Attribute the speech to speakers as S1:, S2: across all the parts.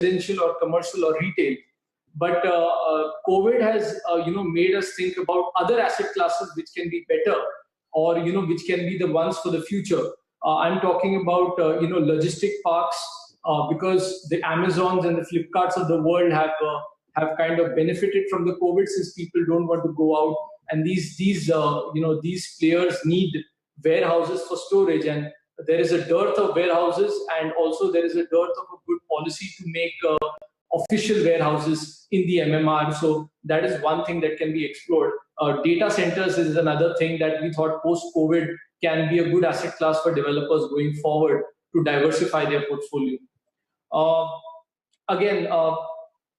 S1: residential or commercial or retail. But COVID has made us think about other asset classes which can be better, or which can be the ones for the future. I'm talking about logistic parks, because the Amazons and the Flipkarts of the world have kind of benefited from the COVID, since people don't want to go out, and these players need warehouses for storage, and there is a dearth of warehouses, and also there is a dearth of a good policy to make official warehouses in the MMR. So that is one thing that can be explored. Data centers is another thing that we thought post-COVID can be a good asset class for developers going forward to diversify their portfolio. Again,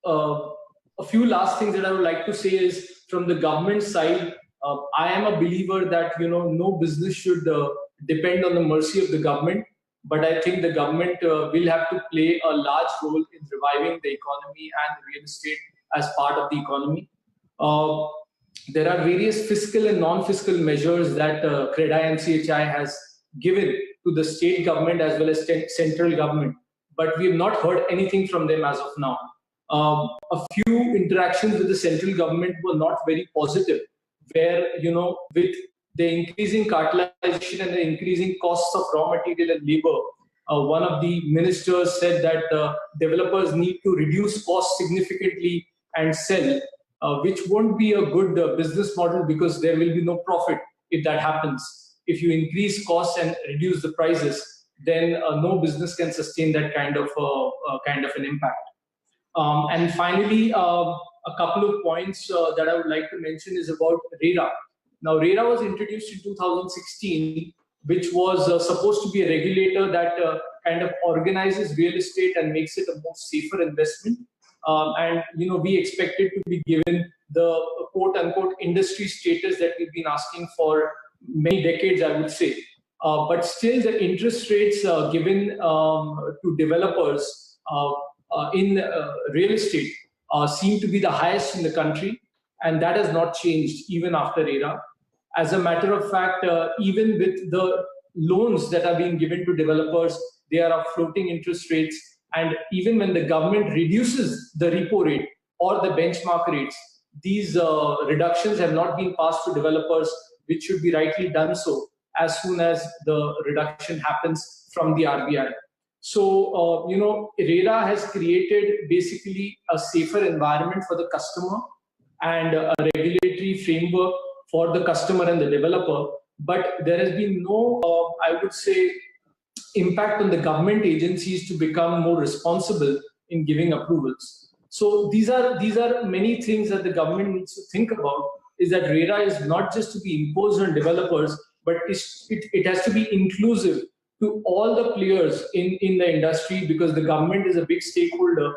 S1: a few last things that I would like to say is, from the government side, I am a believer that no business should depend on the mercy of the government, but I think the government will have to play a large role in reviving the economy and real estate as part of the economy. There are various fiscal and non-fiscal measures that CREDAI MCHI has given to the state government as well as central government, but we have not heard anything from them as of now. A few interactions with the central government were not very positive, where, with the increasing cartelization and the increasing costs of raw material and labor, one of the ministers said that developers need to reduce costs significantly and sell, which won't be a good business model, because there will be no profit if that happens. If you increase costs and reduce the prices, then no business can sustain that kind of an impact. And finally, a couple of points that I would like to mention is about RERA. Now, RERA was introduced in 2016, which was supposed to be a regulator that kind of organizes real estate and makes it a more safer investment. And we expect it to be given the quote-unquote industry status that we've been asking for many decades, I would say. But still, the interest rates given to developers in real estate seem to be the highest in the country, and that has not changed even after RERA. As a matter of fact, even with the loans that are being given to developers, they are of floating interest rates, and even when the government reduces the repo rate or the benchmark rates, these reductions have not been passed to developers, which should be rightly done so as soon as the reduction happens from the RBI. So, RERA has created basically a safer environment for the customer and a regulatory framework for the customer and the developer. But there has been no, I would say, impact on the government agencies to become more responsible in giving approvals. So these are many things that the government needs to think about, is that RERA is not just to be imposed on developers, but it has to be inclusive to all the players in the industry, because the government is a big stakeholder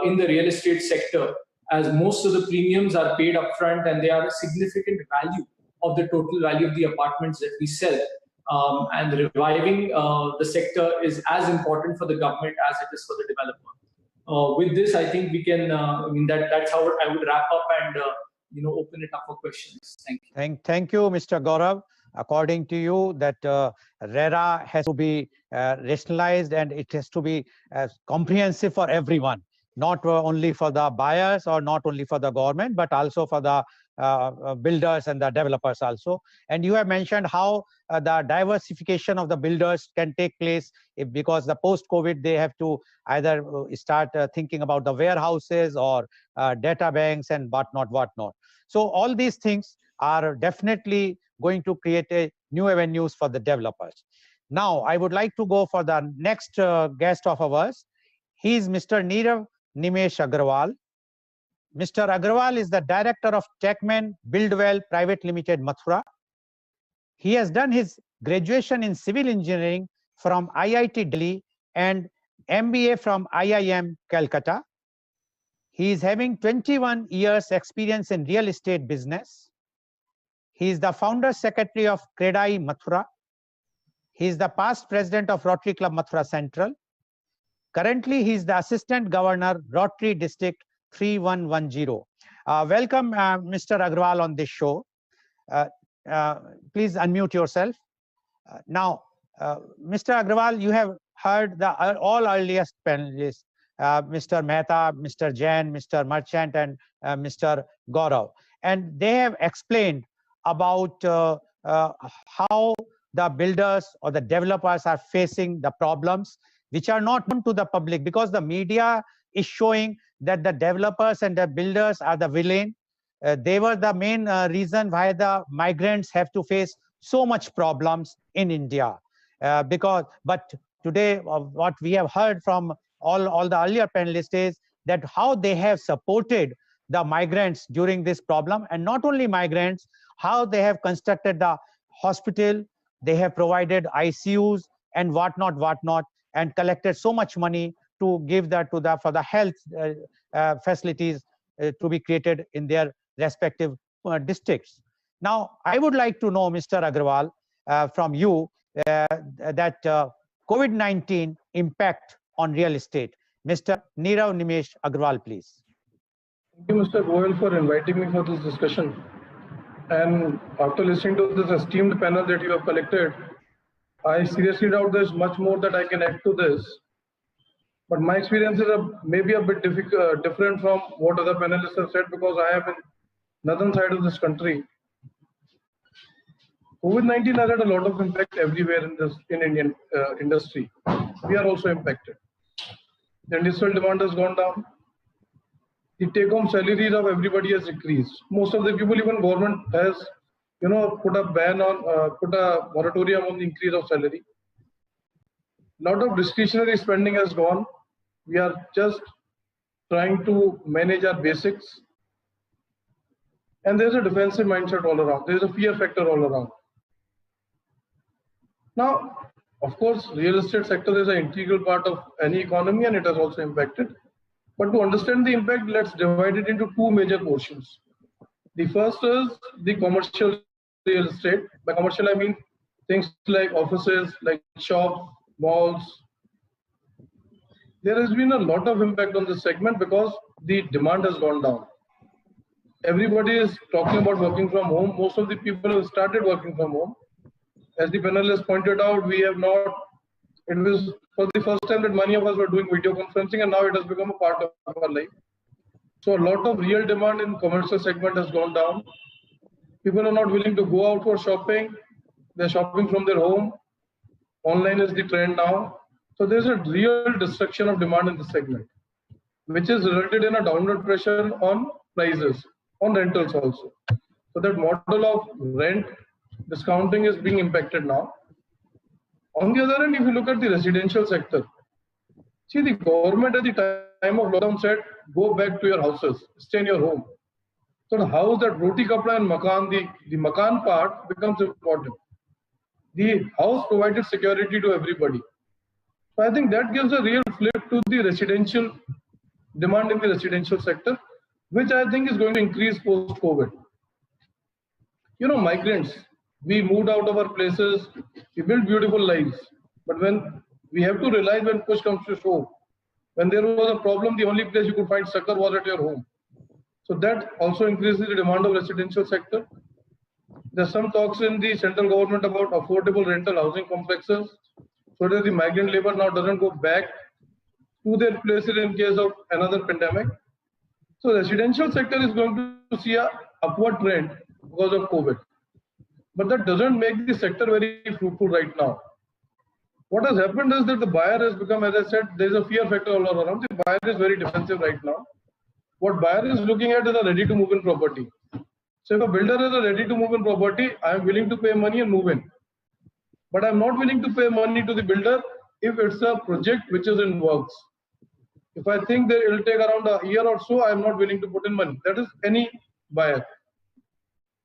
S1: in the real estate sector, as most of the premiums are paid upfront and they are a significant value of the total value of the apartments that we sell. And reviving the sector is as important for the government as it is for the developer. With this, I think we can, that's how I would wrap up and open it up for questions. Thank you.
S2: Thank you, Mr. Gaurav. According to you, that RERA has to be rationalized and it has to be comprehensive for everyone, not only for the buyers or not only for the government, but also for the builders and the developers also. And you have mentioned how the diversification of the builders can take place because the post-COVID, they have to either start thinking about the warehouses or data banks and whatnot. So all these things are definitely going to create a new avenues for the developers. Now, I would like to go for the next guest of ours. He is Mr. Nirav Nimesh Agrawal. Mr. Agrawal is the director of Techman Buildwell Private Limited, Mathura. He has done his graduation in civil engineering from IIT Delhi and MBA from IIM Calcutta. He is having 21 years experience in real estate business. He is the founder secretary of CREDAI Mathura. He is the past president of Rotary Club Mathura Central. Currently, he is the assistant governor, Rotary District 3110. Welcome, Mr. Agrawal, on this show. Please unmute yourself. Now, Mr. Agrawal, you have heard the all earliest panelists Mr. Mehta, Mr. Jain, Mr. Merchant, and Mr. Gaurav. And they have explained about how the builders or the developers are facing the problems which are not known to the public, because the media is showing that the developers and the builders are the villain. They were the main reason why the migrants have to face so much problems in India. But today, what we have heard from all the earlier panelists is that how they have supported the migrants during this problem, and not only migrants, how they have constructed the hospital, they have provided ICUs and whatnot, and collected so much money to give that for the health facilities to be created in their respective districts. Now, I would like to know, Mr. Agrawal, from you, that COVID-19 impact on real estate. Mr. Nirav Nimesh Agrawal, please.
S3: Thank you, Mr. Goyal, for inviting me for this discussion. And after listening to this esteemed panel that you have collected, I seriously doubt there's much more that I can add to this. But my experiences are maybe a bit different from what other panelists have said, because I am in northern side of this country. COVID-19 has had a lot of impact everywhere in Indian industry. We are also impacted. The industrial demand has gone down. The take-home salaries of everybody has decreased. Most of the people, even government has, put a moratorium on the increase of salary. Lot of discretionary spending has gone. We are just trying to manage our basics. And there's a defensive mindset all around. There's a fear factor all around. Now, of course, real estate sector is an integral part of any economy, and it has also impacted. But to understand the impact, let's divide it into two major portions. The first is the commercial real estate. By commercial, I mean things like offices, like shops, malls. There has been a lot of impact on this segment because the demand has gone down. Everybody is talking about working from home. Most of the people have started working from home. As the panelists pointed out, we have not, it was for the first time that many of us were doing video conferencing, and now it has become a part of our life. So a lot of real demand in commercial segment has gone down. People are not willing to go out for shopping. They're shopping from their home. Online is the trend now. So there's a real destruction of demand in this segment, which has resulted in a downward pressure on prices, on rentals also. So that model of rent discounting is being impacted now. On the other hand, if you look at the residential sector, see, the government at the time of lockdown said, go back to your houses, stay in your home. So the house, that roti kapda and makan, the makan part becomes important. The house provided security to everybody. So I think that gives a real flip to the residential demand in the residential sector, which I think is going to increase post-COVID. Migrants, we moved out of our places, we built beautiful lives. But when we have to realize, when push comes to shove, when there was a problem, the only place you could find succor was at your home. So that also increases the demand of residential sector. There's some talks in the central government about affordable rental housing complexes, so that the migrant labor now doesn't go back to their places in case of another pandemic. So residential sector is going to see an upward trend because of COVID. But that doesn't make the sector very fruitful right now. What has happened is that the buyer has become, as I said, there's a fear factor all around. The buyer is very defensive right now. What buyer is looking at is a ready to move in property. So if a builder is a ready to move in property, I am willing to pay money and move in. But I'm not willing to pay money to the builder if it's a project which is in works. If I think that it will take around a year or so, I'm not willing to put in money. That is any buyer.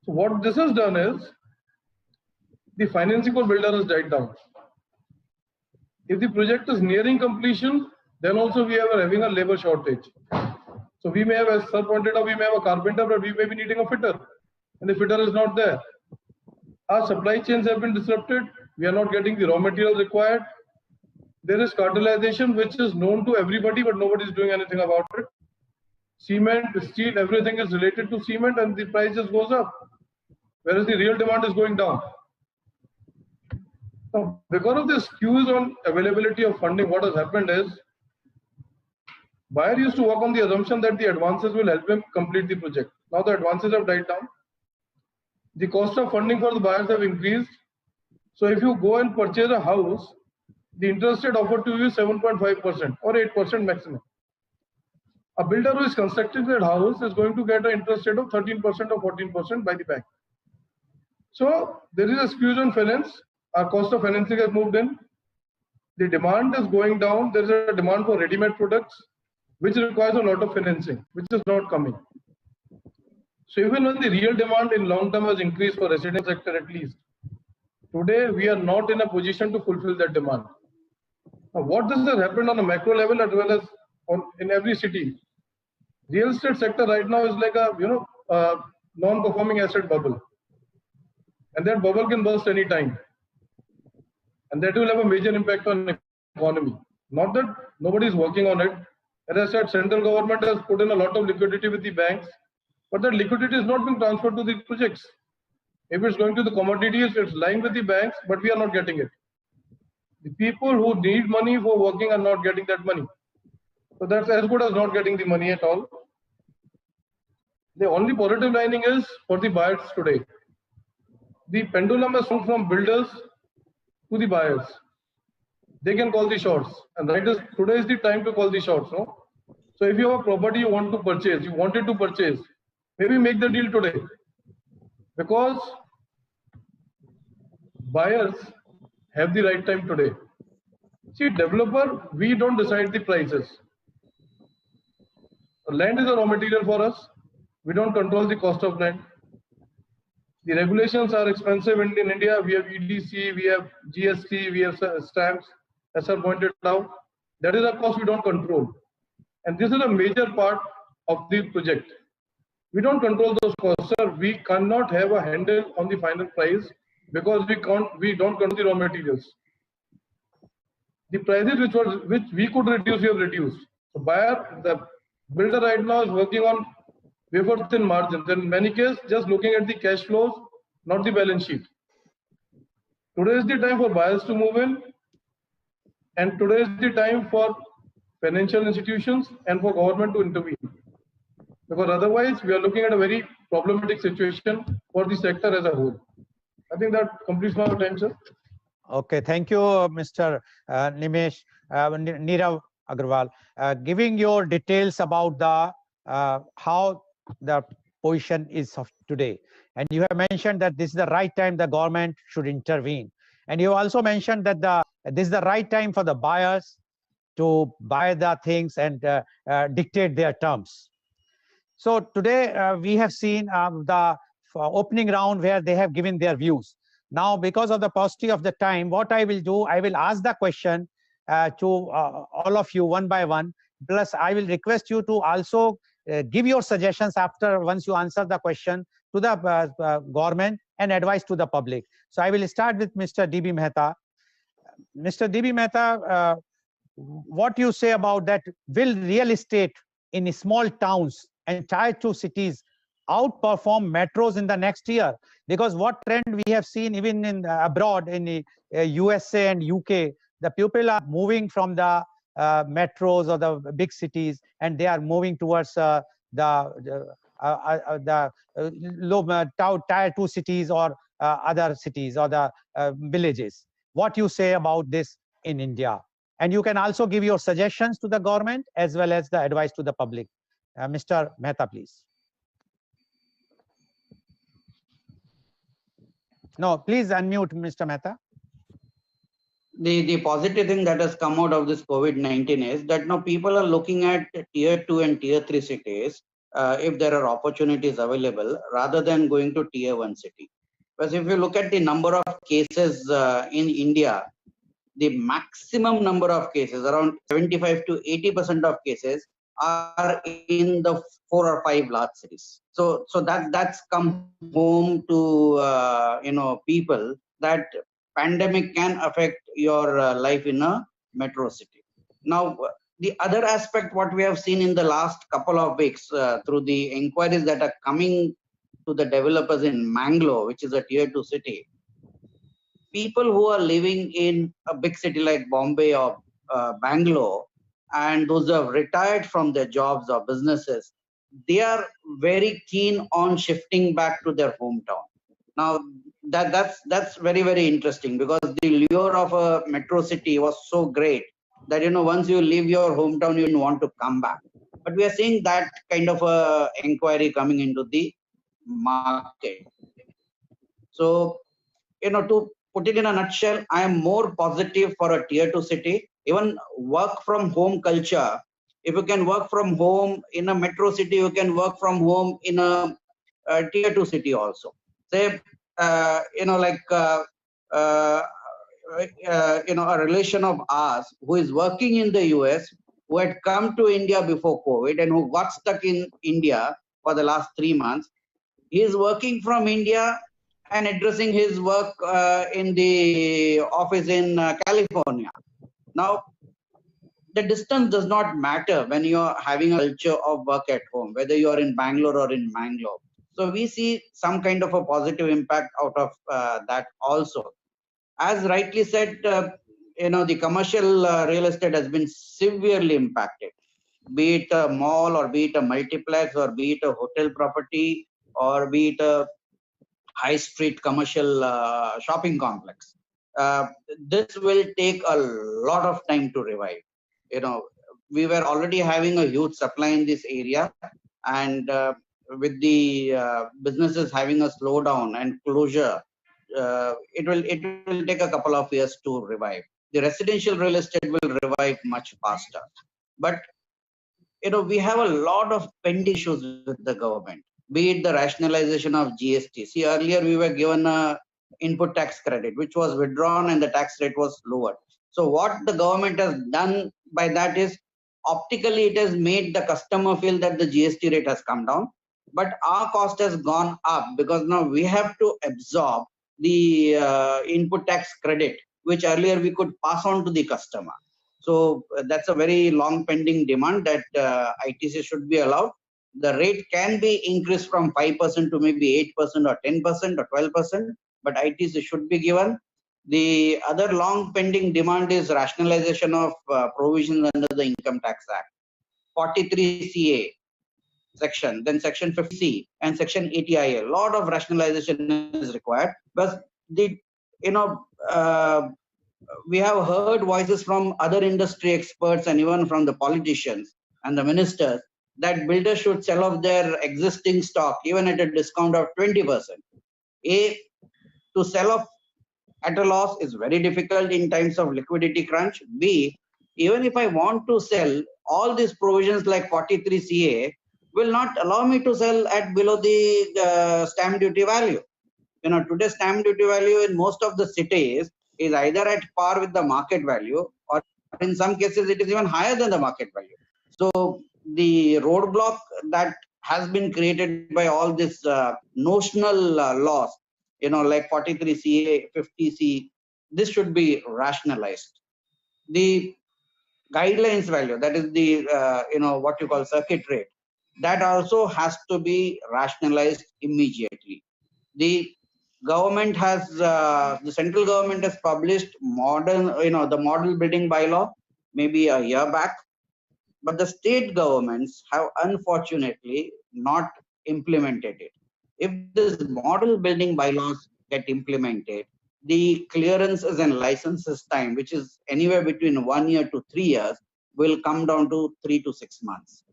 S3: So what this has done is, the financing for builder has died down. If the project is nearing completion, then also we are having a labor shortage. So we may have, as sir pointed out, we may have a carpenter, but we may be needing a fitter. And the fitter is not there. Our supply chains have been disrupted. We are not getting the raw material required. There is cartelization, which is known to everybody, but nobody is doing anything about it. Cement, steel, everything is related to cement, and the price just goes up, whereas the real demand is going down. Now, because of this skews on availability of funding, what has happened is Buyer used to work on the assumption that the advances will help him complete the project. Now the advances have died down. The cost of funding for the buyers have increased. So if you go and purchase a house, the interest rate offered to you is 7.5% or 8% maximum. A builder who is constructing that house is going to get an interest rate of 13% or 14% by the bank. So there is a squeeze on finance. Our cost of financing has moved in. The demand is going down. There is a demand for ready-made products, which requires a lot of financing, which is not coming. So even when the real demand in long term has increased for residential sector at least, today we are not in a position to fulfill that demand. Now, what this has happened on a macro level as well as in every city? Real estate sector right now is like a non-performing asset bubble, and that bubble can burst any time, and that will have a major impact on economy. Not that nobody is working on it. As I said, central government has put in a lot of liquidity with the banks, but that liquidity is not being transferred to the projects. If it's going to the commodities, it's lying with the banks, but we are not getting it. The people who need money for working are not getting that money. So that's as good as not getting the money at all. The only positive lining is for the buyers today. The pendulum has swung from builders to the buyers. They can call the shots, and today is the time to call the shots. No? So if you have a property you want to purchase, you wanted to purchase, maybe make the deal today, because buyers have the right time today. See, developer, we don't decide the prices. Land is a raw material for us. We don't control the cost of land. The regulations are expensive in India. We have EDC, we have GST, we have stamps, as sir pointed out. That is a cost we don't control. And this is a major part of the project. We don't control those costs, sir. We cannot have a handle on the final price because we don't control the raw materials. The prices which we could reduce, we have reduced. So the builder right now is working on wafer thin margins. In many cases, just looking at the cash flows, not the balance sheet. Today is the time for buyers to move in, and today is the time for financial institutions and for government to intervene. Because otherwise, we are looking at a very problematic situation for the sector as a whole. I think that completes my attention.
S2: Okay, thank you, Mr. Nimesh, Nirav Agarwal, giving your details about the how the position is of today. And you have mentioned that this is the right time the government should intervene. And you also mentioned that this is the right time for the buyers to buy the things and dictate their terms. So today we have seen the opening round where they have given their views. Now, because of the paucity of the time, what I will do, I will ask the question to all of you one by one. Plus, I will request you to also give your suggestions once you answer the question to the government and advice to the public. So I will start with Mr. D.B. Mehta. Mr. D.B. Mehta, what you say about that? Will real estate in small towns and tier 2 cities outperform metros in the next year? Because what trend we have seen even in abroad in the USA and UK, the people are moving from the metros or the big cities, and they are moving towards the low tier 2 cities or other cities or the villages. What you say about this in India? And you can also give your suggestions to the government as well as the advice to the public. Mr. Mehta, please. No, please unmute, Mr. Mehta.
S4: The positive thing that has come out of this COVID-19 is that now people are looking at tier 2 and tier 3 cities if there are opportunities available rather than going to tier 1 city. Because if you look at the number of cases in India, the maximum number of cases, around 75 to 80% of cases, are in the 4 or 5 large cities. So that's come home to people that pandemic can affect your life in a metro city. Now, the other aspect what we have seen in the last couple of weeks through the inquiries that are coming to the developers in Mangalore, which is a tier 2 city, people who are living in a big city like Bombay or Bangalore and those who have retired from their jobs or businesses, they are very keen on shifting back to their hometown. Now that's very, very interesting, because the lure of a metro city was so great that, you know, once you leave your hometown, you don't want to come back. But we are seeing that kind of a inquiry coming into the market. So, you know, to put it in a nutshell, I am more positive for a tier 2 city. Even work from home culture, if you can work from home in a metro city, you can work from home in a tier 2 city also. Say, you know, like, uh, you know, a relation of ours who is working in the US, who had come to India before COVID and who got stuck in India for the last 3 months. He is working from India and addressing his work in the office in California. Now, the distance does not matter when you are having a culture of work at home, whether you are in Bangalore or in Mangalore. So we see some kind of a positive impact out of that also. As rightly said, you know, the commercial real estate has been severely impacted, be it a mall or be it a multiplex or be it a hotel property or be it a high street commercial shopping complex. This will take a lot of time to revive. You know, we were already having a huge supply in this area, and with the businesses having a slowdown and closure, it will take a couple of years to revive. The residential real estate will revive much faster, but, you know, we have a lot of pending issues with the government, be it the rationalization of GST. See, earlier we were given a input tax credit, which was withdrawn and the tax rate was lowered. So what the government has done by that is, optically it has made the customer feel that the GST rate has come down, but our cost has gone up because now we have to absorb the input tax credit, which earlier we could pass on to the customer. So that's a very long pending demand that ITC should be allowed. The rate can be increased from 5% to maybe 8% or 10% or 12%, but ITC should be given. The other long pending demand is rationalization of provisions under the Income Tax Act. 43 CA section, then section 50C and section 80IA. A lot of rationalization is required, but the, you know, we have heard voices from other industry experts and even from the politicians and the ministers that builders should sell off their existing stock even at a discount of 20%. To sell off at a loss is very difficult in times of liquidity crunch. B, even if I want to sell, all these provisions like 43 CA will not allow me to sell at below the stamp duty value. You know, today's stamp duty value in most of the cities is either at par with the market value, or in some cases it is even higher than the market value. So the roadblock that has been created by all this notional loss, you know, like 43 CA, 50C, this should be rationalized. The guidelines value, that is the you know, what you call circuit rate, that also has to be rationalized immediately. The government has the central government has published modern, you know, the model building bylaw maybe a year back, but the state governments have unfortunately not implemented it. If this model building bylaws get implemented, the clearances and licenses time, which is anywhere between 1 year to 3 years, will come down to 3 to 6 months.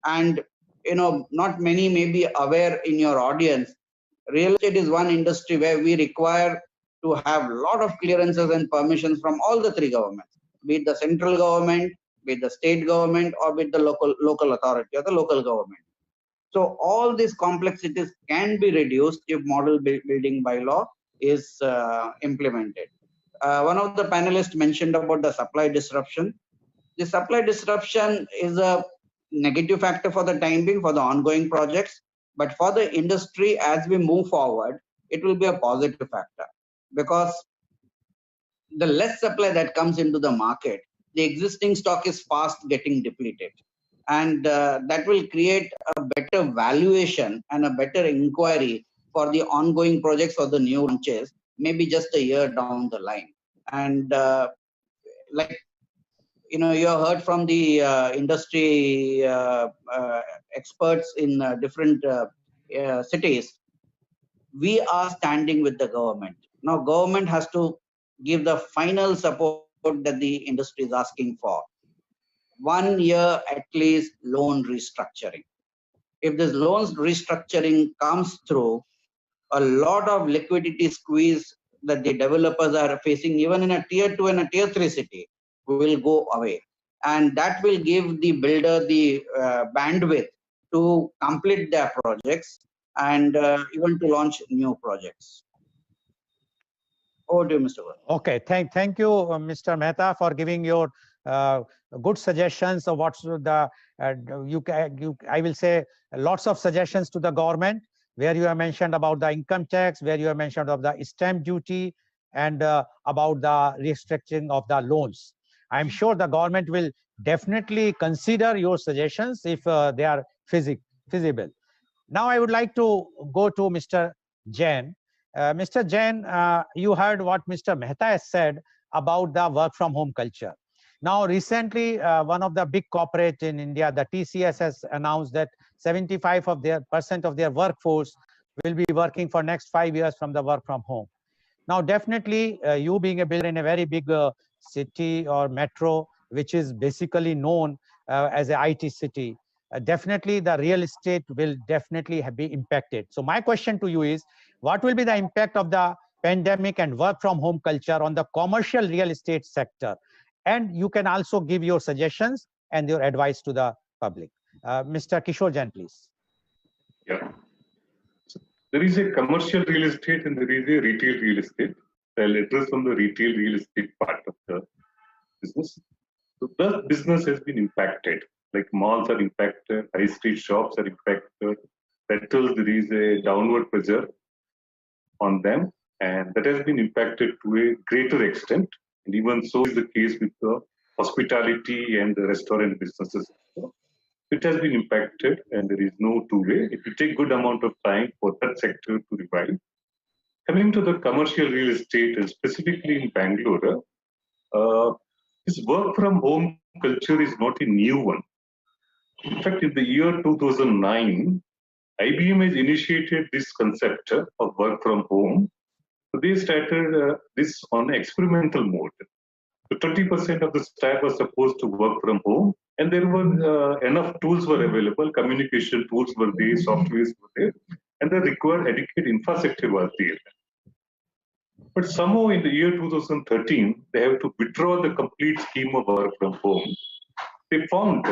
S4: And, you know, not many may be aware in your audience, real estate is one industry where we require to have a lot of clearances and permissions from all the three governments, be it the central government, be it the state government, or be it the local authority or the local government. So all these complexities can be reduced if model building bylaw is implemented. One of the panelists mentioned about the supply disruption. The supply disruption is a negative factor for the time being for the ongoing projects, but for the industry as we move forward, it will be a positive factor, because the less supply that comes into the market, the existing stock is fast getting depleted, and that will create a better valuation and a better inquiry for the ongoing projects or the new launches, maybe just a year down the line. And like you know, you have heard from the industry experts in different cities. We are standing with the government. Now, government has to give the final support that the industry is asking for. 1 year at least loan restructuring. If this loans restructuring comes through, a lot of liquidity squeeze that the developers are facing, even in a tier 2 and a tier 3 city, will go away. And that will give the builder the bandwidth to complete their projects and even to launch new projects. Over to you, Mr. Varun.
S2: Okay, thank you, Mr. Mehta, for giving your good suggestions of what's the I will say lots of suggestions to the government, where you have mentioned about the income tax, where you have mentioned of the stamp duty, and about the restructuring of the loans. I'm sure the government will definitely consider your suggestions if they are feasible. Now I would like to go to Mr. Jain. Mr. Jain, you heard what Mr. Mehta has said about the work from home culture. Now, recently, one of the big corporate in India, the TCS, has announced that 75% of their workforce will be working for next 5 years from the work from home. Now, definitely, you being a builder in a very big city or metro, which is basically known as an IT city, definitely the real estate will definitely be impacted. So my question to you is, what will be the impact of the pandemic and work from home culture on the commercial real estate sector? And you can also give your suggestions and your advice to the public. Mr. Kishore Jain, please.
S5: Yeah. So there is a commercial real estate and there is a retail real estate. I'll address on the retail real estate part of the business. So the business has been impacted. Like malls are impacted, high street shops are impacted, rentals, there is a downward pressure on them, and that has been impacted to a greater extent. And even so is the case with the hospitality and the restaurant businesses. It has been impacted, and there is no two-way. It will take good amount of time for that sector to revive. Coming to the commercial real estate, and specifically in Bangalore, this work from home culture is not a new one. In fact, in the year 2009, IBM has initiated this concept of work from home. So they started this on experimental mode. So 20% of the staff was supposed to work from home, and there were enough tools were available, communication tools were there, softwares were there, and the required adequate infrastructure was there. But somehow in the year 2013, they have to withdraw the complete scheme of work from home. They found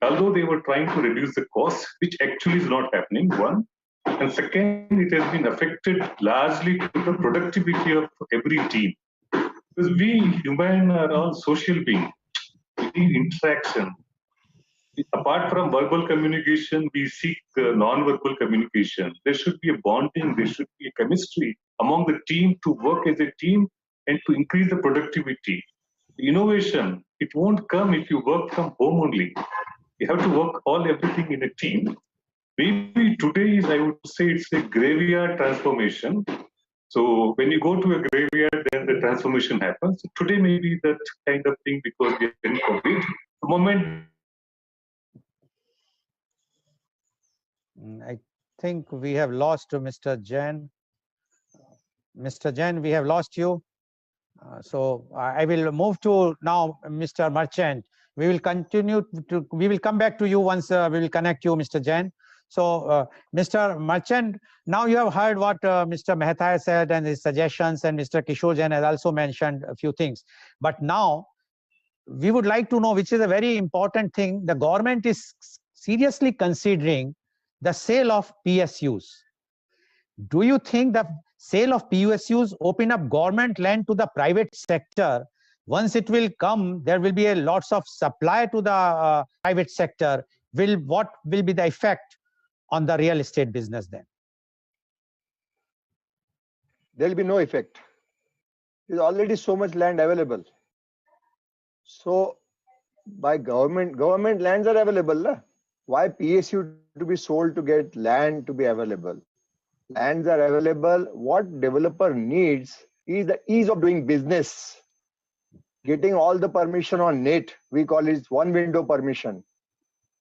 S5: although they were trying to reduce the cost, which actually is not happening, one, and second, it has been affected largely to the productivity of every team. Because we human are all social beings, we need interaction. Apart from verbal communication, we seek non-verbal communication. There should be a bonding, there should be a chemistry among the team to work as a team and to increase the productivity. The innovation, it won't come if you work from home only. You have to work everything in a team. Maybe today is, I would say, it's a graveyard transformation. So when you go to a graveyard, then the transformation happens. So today maybe that kind of thing, because we are in COVID. The moment.
S2: I think we have lost Mr. Jain. Mr. Jain, we have lost you. So I will move to now Mr. Marchant. We will come back to you once we will connect you, Mr. Jain. So Mr. Marchant, now you have heard what Mr. Mehta has said and his suggestions, and Mr. Kishore Jain has also mentioned a few things. But now we would like to know, which is a very important thing, the government is seriously considering the sale of PSUs. Do you think the sale of PSUs open up government land to the private sector? Once it will come, there will be a lots of supply to the private sector. What will be the effect on the real estate business then?
S6: There will be no effect. There's already so much land available. So by government lands are available. La? Why PSU to be sold to get land to be available? Lands are available. What developer needs is the ease of doing business. getting all the permission on net. We call it one window permission.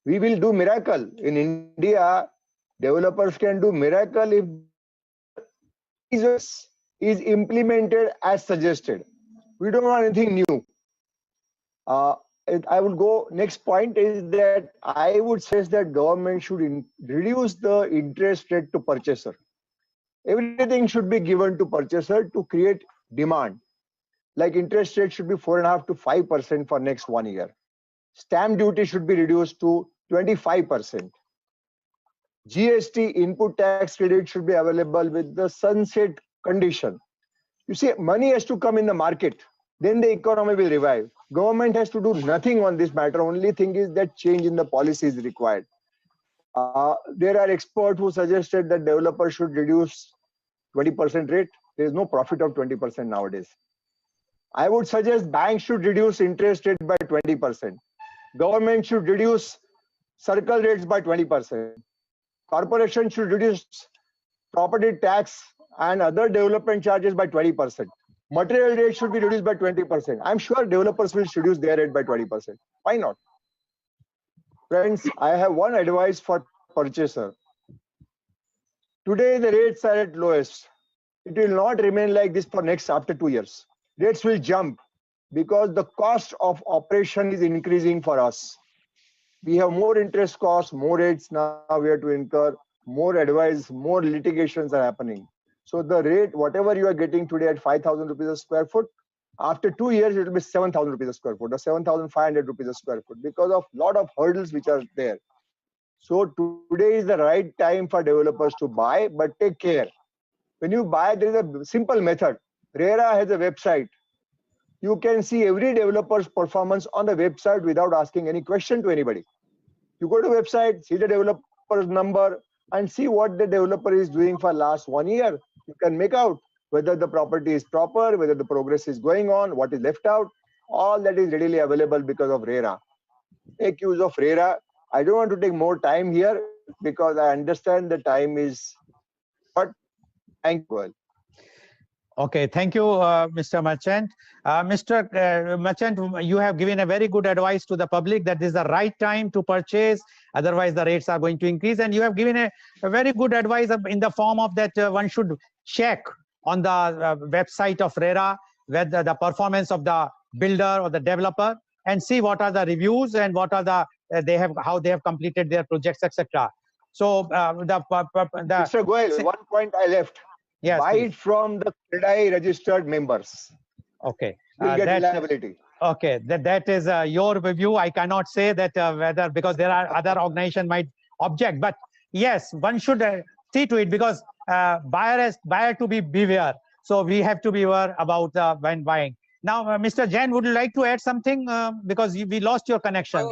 S6: We will do miracle. In India, developers can do miracle if is implemented as suggested. We don't want anything new. I would go, next point is that I would suggest that government should reduce the interest rate to purchaser. Everything should be given to purchaser to create demand. Like interest rate should be 4.5% to 5% for next 1 year. Stamp duty should be reduced to 25%. GST input tax credit should be available with the sunset condition. You see, money has to come in the market, then the economy will revive. Government has to do nothing on this matter. Only thing is that change in the policy is required. There are experts who suggested that developers should reduce 20% rate. There is no profit of 20% nowadays. I would suggest banks should reduce interest rate by 20%. Government should reduce circle rates by 20%. Corporation should reduce property tax and other development charges by 20%. Material rate should be reduced by 20%. I'm sure developers will reduce their rate by 20%. Why not? Friends, I have one advice for purchaser. Today the rates are at lowest. It will not remain like this for next after 2 years. Rates will jump because the cost of operation is increasing for us. We have more interest costs, more rates now we have to incur, more advice, more litigations are happening. So the rate, whatever you are getting today at 5,000 rupees a square foot, after 2 years it will be 7,000 rupees a square foot or 7,500 rupees a square foot because of lot of hurdles which are there. So today is the right time for developers to buy, but take care. When you buy, there is a simple method. RERA has a website. You can see every developer's performance on the website without asking any question to anybody. You go to website, see the developer's number, and see what the developer is doing for last 1 year. You can make out whether the property is proper, whether the progress is going on, what is left out. All that is readily available because of RERA. Make use of RERA. I don't want to take more time here because I understand the time is, but thank you.
S2: Okay, thank you, Mr. Merchant. Mr. Merchant, you have given a very good advice to the public that this is the right time to purchase, otherwise the rates are going to increase. And you have given a very good advice in the form of that one should check on the website of RERA whether the performance of the builder or the developer and see what are the reviews and what are the how they have completed their projects, etc. So
S6: Mr. Goel, one point I left.
S2: Yes,
S6: buy
S2: please.
S6: it from the CREDAI registered members.
S2: Okay.
S6: You'll get reliability.
S2: Okay, that is your review. I cannot say that whether, because there are other organizations might object, but yes, one should see to it because buyer to be beware. So we have to be aware about when buying. Now, Mr. Jain, would you like to add something because we lost your connection?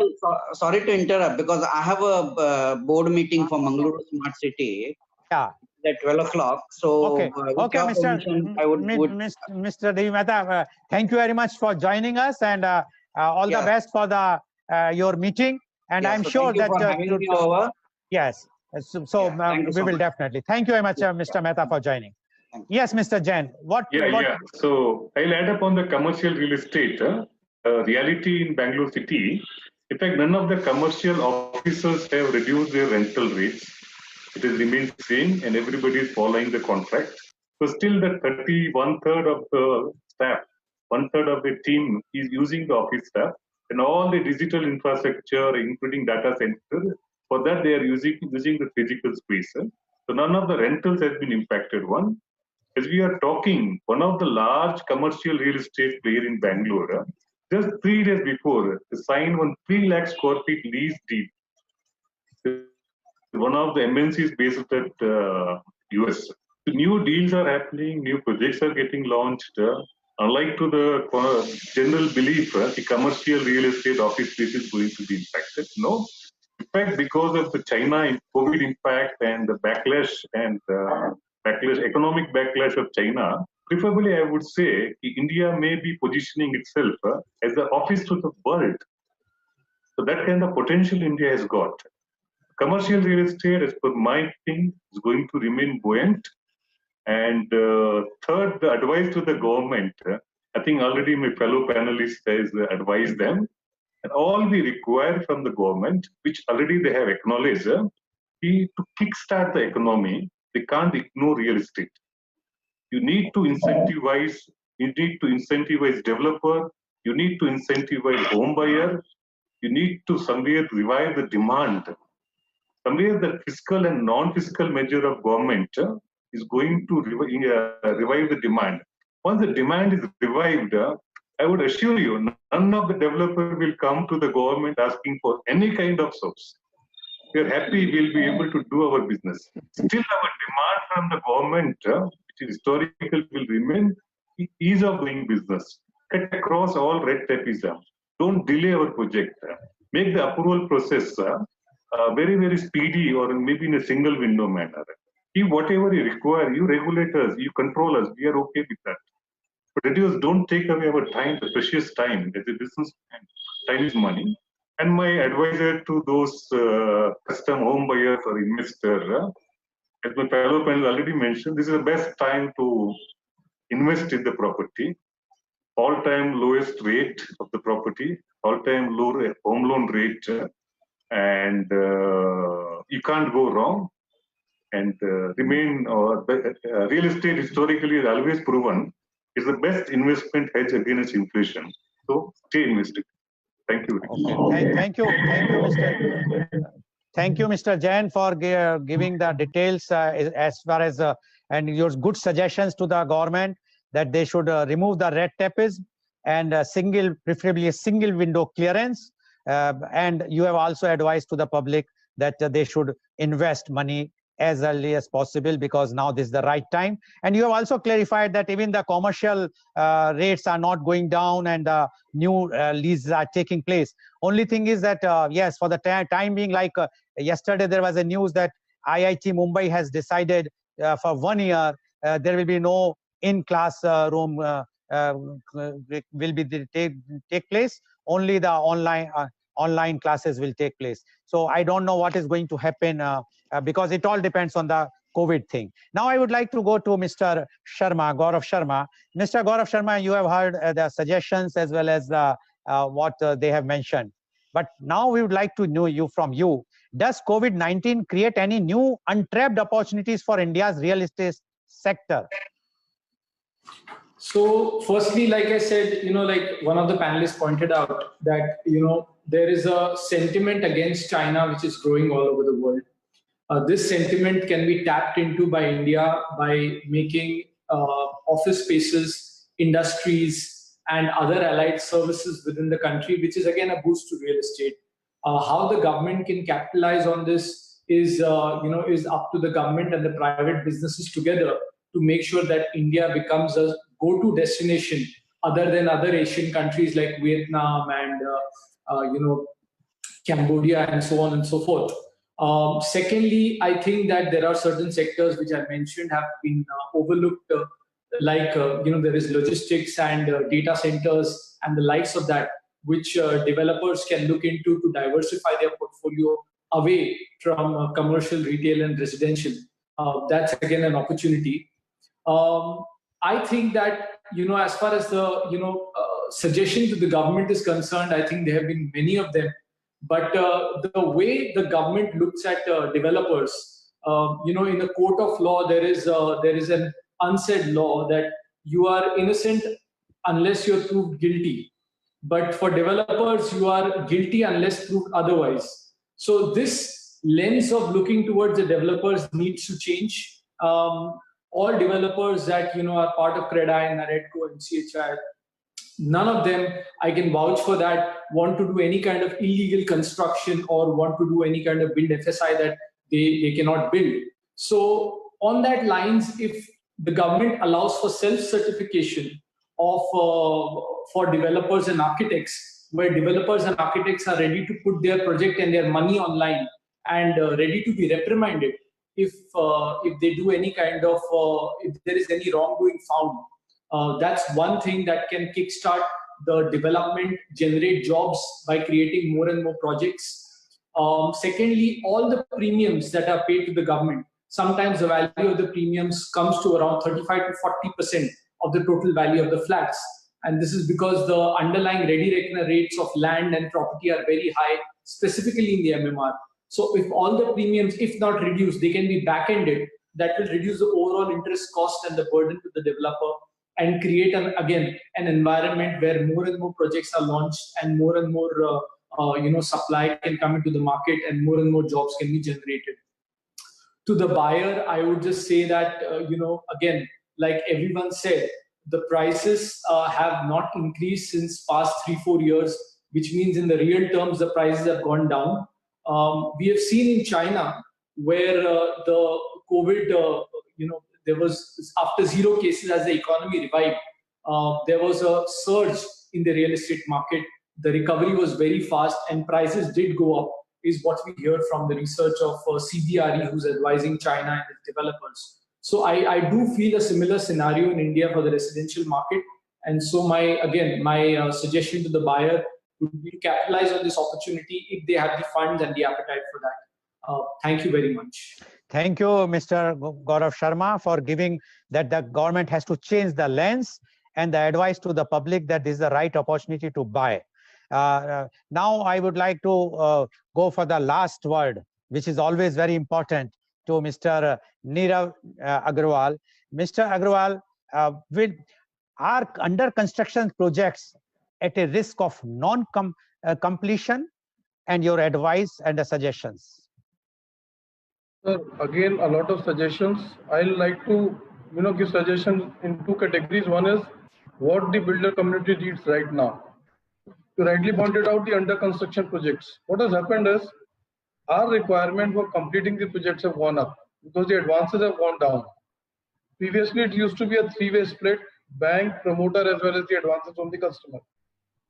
S4: Sorry to interrupt because I have a board meeting for Mangaluru Smart City.
S2: Yeah.
S4: At 12 o'clock. So,
S2: okay, Mr. Devi Mehta, thank you very much for joining us and all the best for the your meeting. And I'm sure that yes, so we will definitely. Thank you very much, Mr. Mehta, for joining. Yes, Mr. Jain.
S5: Yeah. So I'll add up on the commercial real estate reality in Bangalore city. In fact, none of the commercial officers have reduced their rental rates. It has remained same and everybody is following the contract. So still the 1/3 of the staff, 1/3 of the team is using the office staff and all the digital infrastructure, including data center, for that they are using the physical space. So none of the rentals has been impacted. One, as we are talking, one of the large commercial real estate player in Bangalore, just 3 days before, they signed one 3 lakh square feet lease deal. One of the MNCs based at US. So new deals are happening, new projects are getting launched. Unlike to the general belief, the commercial real estate office space is going to be impacted. No. In fact, because of the China COVID impact and the backlash and economic backlash of China, preferably I would say India may be positioning itself as the office to the world. So that kind of potential India has got. Commercial real estate, as per my thing, is going to remain buoyant. And third, the advice to the government, I think already my fellow panelists has advised them. And all we require from the government, which already they have acknowledged, is to kickstart the economy. They can't ignore real estate. You need to incentivize. You need to incentivize developer. You need to incentivize home buyer. You need to somewhere revive the demand. Somewhere the fiscal and non-fiscal measure of government is going to revive the demand. Once the demand is revived, I would assure you, none of the developer will come to the government asking for any kind of source. We are happy we'll be able to do our business. Still, our demand from the government, which is historical, will remain ease of doing business. Cut across all red tape. Don't delay our project. Make the approval process very, very speedy, or maybe in a single window manner. If whatever you require, you regulate us, you control us, we are okay with that. But it is, don't take away our time, the precious time. As a business, time is money. And my advisor to those custom home buyers or investors, as my fellow panel already mentioned, this is the best time to invest in the property. All-time lowest rate of the property, all-time low home loan rate, and you can't go wrong. And remain, real estate historically is always proven is the best investment hedge against inflation. So stay invested. Thank you.
S2: Okay. Thank you, Mr. Thank you, Mr. Jain, for giving the details as far as and your good suggestions to the government that they should remove the red tape and preferably a single window clearance. And you have also advised to the public that they should invest money as early as possible, because now this is the right time. And you have also clarified that even the commercial rates are not going down and new leases are taking place. Only thing is that, yes, for the time being, like yesterday, there was a news that IIT Mumbai has decided for 1 year, there will be no in-class room will be take place. Only the online classes will take place. So I don't know what is going to happen because it all depends on the COVID thing. Now I would like to go to Mr. Sharma, Gaurav Sharma. Mr. Gaurav Sharma, you have heard the suggestions as well as what they have mentioned. But now we would like to know from you, does COVID-19 create any new untapped opportunities for India's real estate sector?
S1: So firstly, like I said, like one of the panelists pointed out that, there is a sentiment against China, which is growing all over the world. This sentiment can be tapped into by India by making office spaces, industries, and other allied services within the country, which is again a boost to real estate. How the government can capitalize on this is up to the government and the private businesses together to make sure that India becomes a go-to destination other than other Asian countries like Vietnam and Cambodia and so on and so forth. Secondly, I think that there are certain sectors which I mentioned have been overlooked, like there is logistics and data centers and the likes of that, which developers can look into to diversify their portfolio away from commercial, retail, and residential. That's again an opportunity. I think that as far as the suggestion to the government is concerned, I think there have been many of them. But the way the government looks at developers, in a court of law, there is an unsaid law that you are innocent unless you're proved guilty. But for developers, you are guilty unless proved otherwise. So this lens of looking towards the developers needs to change. All developers that are part of CREDAI, NAREDCO, and CHI, none of them, I can vouch for that, want to do any kind of illegal construction or want to do any kind of build FSI that they cannot build. So on that lines, if the government allows for self-certification of for developers and architects, where developers and architects are ready to put their project and their money online and ready to be reprimanded if they do any kind of, if there is any wrongdoing found. That's one thing that can kickstart the development, generate jobs by creating more and more projects. Secondly, all the premiums that are paid to the government, sometimes the value of the premiums comes to around 35 to 40% of the total value of the flats. And this is because the underlying ready reckoner rates of land and property are very high, specifically in the MMR. So if all the premiums, if not reduced, they can be back-ended, that will reduce the overall interest cost and the burden to the developer, and create an environment where more and more projects are launched and more supply can come into the market and more jobs can be generated. To the buyer, I would just say that again, like everyone said, the prices have not increased since past 3-4 years, which means in the real terms the prices have gone down. We have seen in China where the COVID, there was, after 0 cases as the economy revived, there was a surge in the real estate market. The recovery was very fast and prices did go up, is what we heard from the research of CBRE, who's advising China and its developers. So I do feel a similar scenario in India for the residential market. And so my suggestion to the buyer would be to capitalize on this opportunity if they have the funds and the appetite for that. Thank you very much.
S2: Thank you, Mr. Gaurav Sharma, for giving that the government has to change the lens and the advice to the public that this is the right opportunity to buy. Now I would like to go for the last word, which is always very important, to Mr. Nirav Agrawal. Mr. Agrawal, are under construction projects at a risk of non-completion, and your advice and the suggestions?
S3: Sir, again, a lot of suggestions. I like to give suggestions in 2 categories. One is what the builder community needs right now. You rightly pointed out the under construction projects. What has happened is our requirement for completing the projects have gone up because the advances have gone down. Previously, it used to be a 3-way split, bank, promoter, as well as the advances from the customer.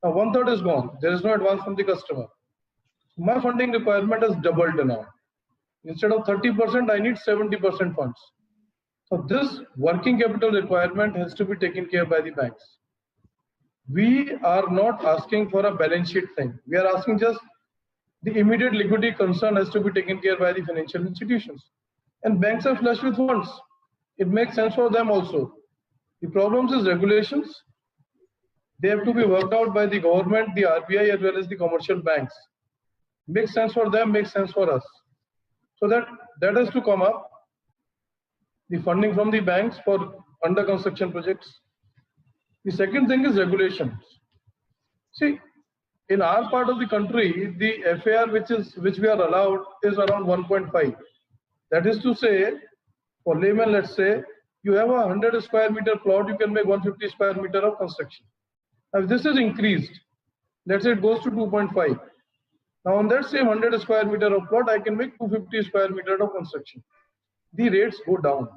S3: Now 1/3 is gone. There is no advance from the customer. My funding requirement has doubled now. Instead of 30%, I need 70% funds. So this working capital requirement has to be taken care by the banks. We are not asking for a balance sheet thing. We are asking just the immediate liquidity concern has to be taken care by the financial institutions. And banks are flush with funds. It makes sense for them also. The problems is regulations. They have to be worked out by the government, the RBI, as well as the commercial banks. Makes sense for them, makes sense for us. So that has to come up. The funding from the banks for under construction projects. The second thing is regulations. See, in our part of the country, the FAR which we are allowed is around 1.5. That is to say, for layman, let's say, you have a 100 square meter plot, you can make 150 square meter of construction. Now, if this is increased, let's say it goes to 2.5. Now, on that same 100 square meter of plot, I can make 250 square meter of construction. The rates go down.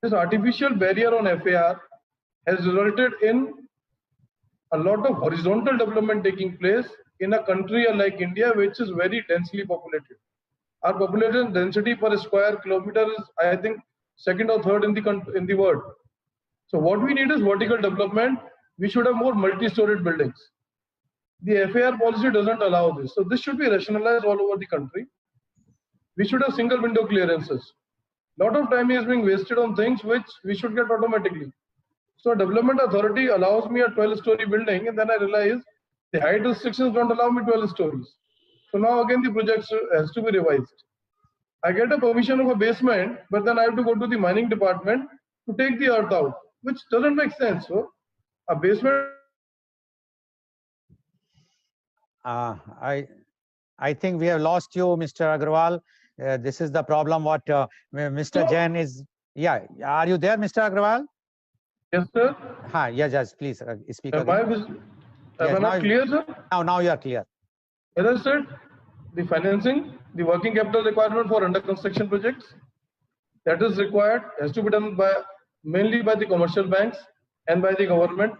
S3: This artificial barrier on FAR has resulted in a lot of horizontal development taking place in a country like India, which is very densely populated. Our population density per square kilometer is, I think, 2nd or 3rd in the world. So what we need is vertical development. We should have more multi-storied buildings. The FAR policy doesn't allow this. So this should be rationalized all over the country. We should have single window clearances. A lot of time is being wasted on things which we should get automatically. So a development authority allows me a 12-story building, and then I realize the height restrictions don't allow me 12 stories. So now again the project has to be revised. I get a permission of a basement, but then I have to go to the mining department to take the earth out, which doesn't make sense. So a basement.
S2: I think we have lost you, Mr. Agrawal. This is the problem what Mr. Jain is. Yeah, are you there, Mr. Agrawal?
S3: Yes, sir.
S2: Yes, please speak.
S3: Am I not clear, sir?
S2: Now you are clear.
S3: As I said, the financing, the working capital requirement for under construction projects, that is required, has to be done mainly by the commercial banks and by the government.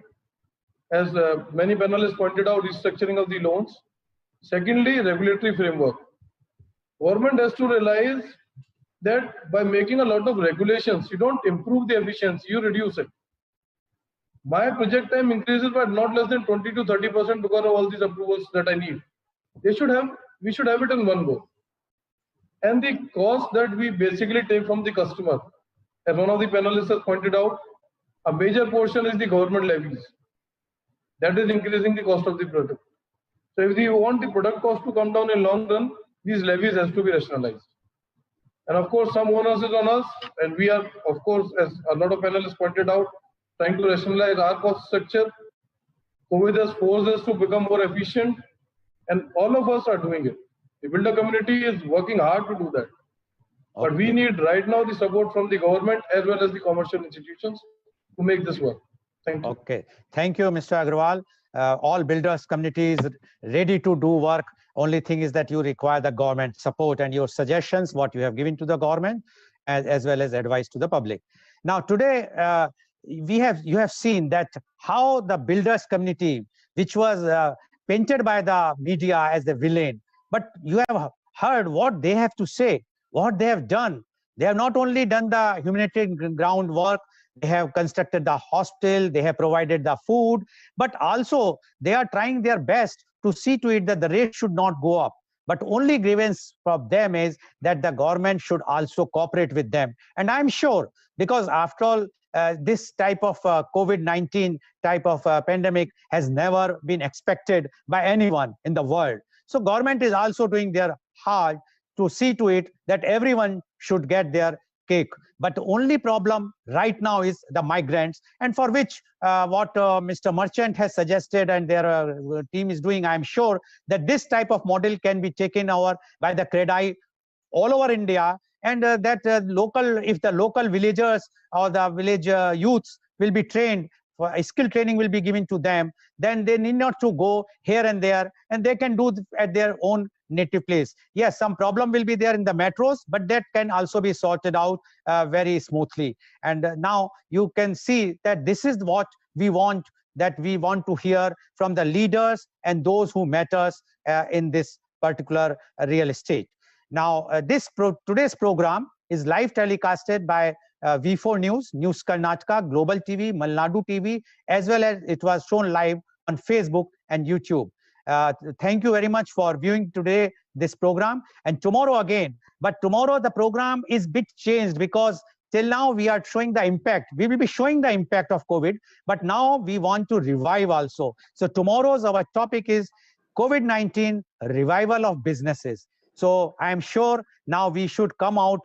S3: As many panelists pointed out, restructuring of the loans. Secondly, regulatory framework. Government has to realize that by making a lot of regulations, you don't improve the efficiency, you reduce it. My project time increases by not less than 20 to 30% because of all these approvals that I need. We should have it in one go. And the cost that we basically take from the customer, as one of the panelists has pointed out, a major portion is the government levies. That is increasing the cost of the product. So if we want the product cost to come down in long run, these levies has to be rationalized. And of course, some onus is on us, and we are, of course, as a lot of panelists pointed out, trying to rationalize our cost structure. COVID has forced us to become more efficient, and all of us are doing it. The builder community is working hard to do that. But we need right now the support from the government as well as the commercial institutions to make this work. Thank you.
S2: Okay, thank you, Mr. Agrawal. All builders communities ready to do work. Only thing is that you require the government support and your suggestions, what you have given to the government, as well as advice to the public. Now, today, you have seen that how the builders community, which was painted by the media as the villain, but you have heard what they have to say, what they have done. They have not only done the humanitarian groundwork, they have constructed the hostel, they have provided the food, but also they are trying their best to see to it that the rate should not go up. But only grievance from them is that the government should also cooperate with them. And I'm sure, because after all, this type of COVID-19 type of pandemic has never been expected by anyone in the world. So government is also doing their hard to see to it that everyone should get their cake. But the only problem right now is the migrants, and for which what Mr. Merchant has suggested and their team is doing, I'm sure that this type of model can be taken over by the CREDAI all over India, and if the local villagers or the village youths will be trained, for skill training will be given to them, then they need not to go here and there, and they can do at their own native place. Yes, some problem will be there in the metros, but that can also be sorted out very smoothly. And now you can see that this is what we want, that we want to hear from the leaders and those who matters in this particular real estate. Now, today's program is live telecasted by V4 News, News Karnataka, Global TV, Malnadu TV, as well as it was shown live on Facebook and YouTube. Thank you very much for viewing today this program, and tomorrow again. But tomorrow the program is bit changed, because till now we are showing the impact. We will be showing the impact of COVID, but now we want to revive also. So tomorrow's our topic is COVID-19 revival of businesses. So I am sure now we should come out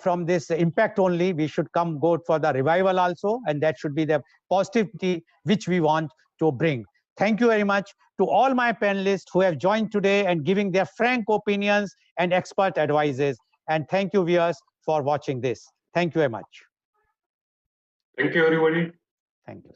S2: from this impact only. We should go for the revival also, and that should be the positivity which we want to bring. Thank you very much to all my panelists who have joined today and giving their frank opinions and expert advices. And thank you, viewers, for watching this. Thank you very much.
S5: Thank you, everybody.
S2: Thank you.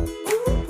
S7: Bye.